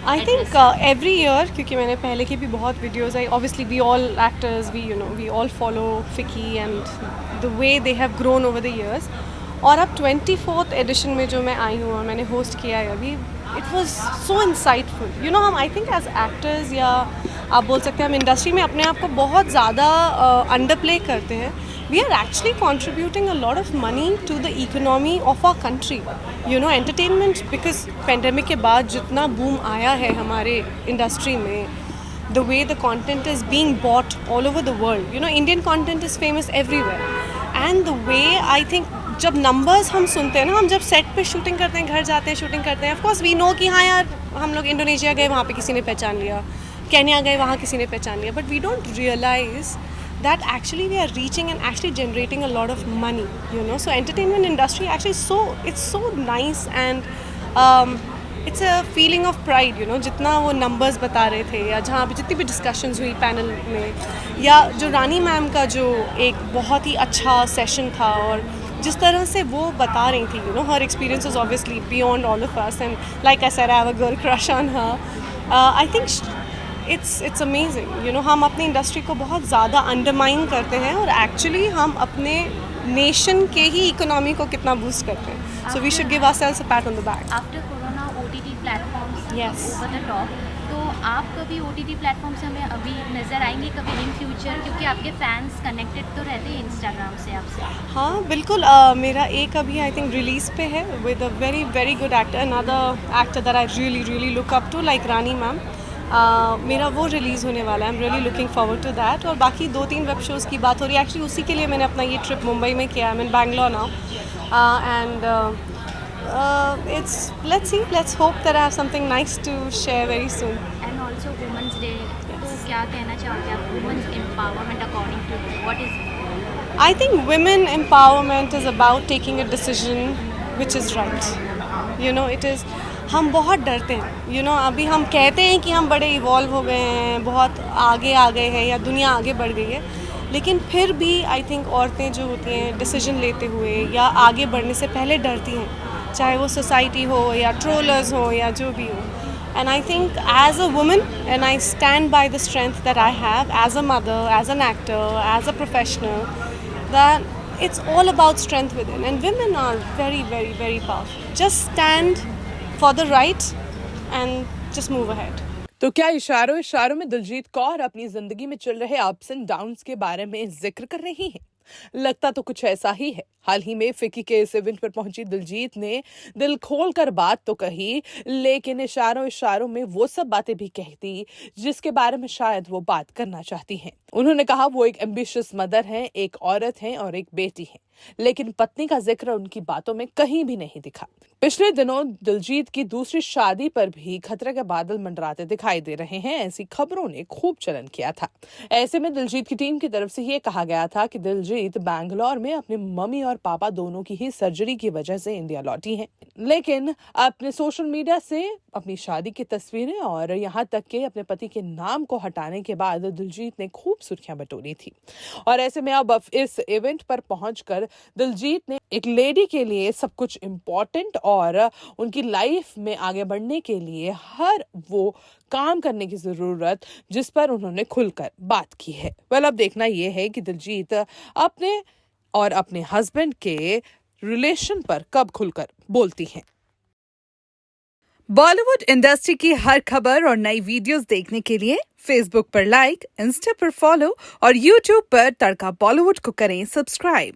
I think every year, क्योंकि मैंने पहले की भी बहुत वीडियोज़ आई, obviously we all actors we all follow फिकी and the way they have grown over the years. और अब 24th एडिशन में जो मैं आई हूँ और मैंने होस्ट किया है अभी, इट वॉज सो इंसाइटफुल। हम आई थिंक एज एक्टर्स, या आप बोल सकते हैं हम इंडस्ट्री में अपने आप को बहुत ज़्यादा अंडर प्ले करते हैं। We are actually contributing a lot of money to the economy of our country. Entertainment, because pandemic के बाद जितना बूम आया है हमारे इंडस्ट्री में, the way the content is being bought all over the world. Indian content is famous everywhere. And the way I think, जब numbers हम सुनते हैं ना, हम जब सेट पे शूटिंग करते हैं, घर जाते हैं, शूटिंग करते हैं, ऑफ कोर्स वी नो कि हाँ यार, हम लोग इंडोनेशिया गए, वहाँ पे किसी ने पहचान लिया, केन्या गए, वहाँ किसी ने पहचान लिया, but we don't realize that actually we are reaching and actually generating a lot of money. So entertainment industry actually it's so nice, and it's a feeling of pride. जितना वो numbers बता रहे थे, या जहाँ पे जितनी भी discussions हुई पैनल में, या जो रानी मैम का जो एक बहुत ही अच्छा सेशन था, और जिस तरह से वो बता रही थी, her experience is obviously beyond all of us, and like I said, I have a girl crush on her. I think it's amazing. हम अपनी इंडस्ट्री को बहुत ज़्यादा अंडरमाइन करते हैं, और एक्चुअली हम अपने नेशन के ही इकोनॉमी को कितना बूस्ट करते हैं। So we should give ourselves a pat on the back. After corona OTT platforms Yes. Over the top, तो आप कभी OTT प्लेटफॉर्म से हमें अभी नज़र आएंगे कभी इन फ्यूचर, क्योंकि आपके फैंस कनेक्टेड तो रहते हैं इंस्टाग्राम से आपसे? हाँ बिल्कुल। मेरा एक अभी आई थिंक रिलीज़ पे है with a very very good actor, another actor that I really really look up to, like Rani ma'am. मेरा वो रिलीज़ होने वाला है। I am really looking forward to that. और बाकी 2-3 वेब शोज़ की बात हो रही है, एक्चुअली उसी के लिए मैंने अपना ये ट्रिप मुंबई में किया। I am in Bangalore now, and let's hope that I have something nice to share very soon. And also women's day, तो क्या कहना चाहोगे आप women's empowerment according to what is? I think women empowerment is about taking a decision which is right. It is, हम बहुत डरते हैं। अभी हम कहते हैं कि हम बड़े इवॉल्व हो गए हैं, बहुत आगे आ गए हैं, या दुनिया आगे बढ़ गई है, लेकिन फिर भी आई थिंक औरतें जो होती हैं डिसीजन लेते हुए या आगे बढ़ने से पहले डरती हैं, चाहे वो सोसाइटी हो या ट्रोलर्स हो या जो भी हो। And I think as a woman, and I stand by the strength that I have as a mother, as an actor, as a professional, that it's all about strength within, and women are very very very powerful. Just stand for the right and just move ahead. तो क्या इशारों इशारों में दिलजीत कौर अपनी जिंदगी में चल रहे अप्स एंड डाउन्स के बारे में जिक्र कर रही हैं? लगता तो कुछ ऐसा ही है। हाल ही में फिकी के इस इवेंट पर पहुंची दिलजीत ने दिल खोल कर बात तो कही, लेकिन इशारों इशारों में वो सब बातें भी कहती जिसके बारे में शायद वो बात करना चाहती हैं। उन्होंने कहा वो एक एम्बिशियस मदर हैं, एक औरत हैं और एक बेटी हैं, लेकिन पत्नी का जिक्र उनकी बातों में कहीं भी नहीं दिखा। पिछले दिनों दिलजीत की दूसरी शादी पर भी खतरे के बादल मंडराते दिखाई दे रहे हैं। ऐसी खबरों ने खूब चलन किया था। ऐसे में दिलजीत की टीम की तरफ से ये कहा गया था कि दिलजीत बैंगलोर में अपने मम्मी और पापा दोनों की ही सर्जरी की वजह से इंडिया लौटी हैं, लेकिन अपने सोशल मीडिया से अपनी शादी की तस्वीरें और यहाँ तक के अपने पति के नाम को हटाने के बाद दिलजीत ने खूब सुर्खियां बटोरी थी। और ऐसे में अब इस इवेंट पर पहुंचकर दिलजीत ने एक लेडी के लिए सब कुछ इम्पोर्टेंट और उनकी लाइफ में आगे बढ़ने के लिए हर वो काम करने की जरूरत जिस पर उन्होंने खुलकर बात की है। अब देखना यह है कि दिलजीत अपने और अपने हस्बैंड के रिलेशन पर कब खुलकर बोलती हैं। बॉलीवुड इंडस्ट्री की हर खबर और नई वीडियोस देखने के लिए फेसबुक पर लाइक, इंस्टा पर फॉलो और यूट्यूब पर तड़का बॉलीवुड को करें सब्सक्राइब।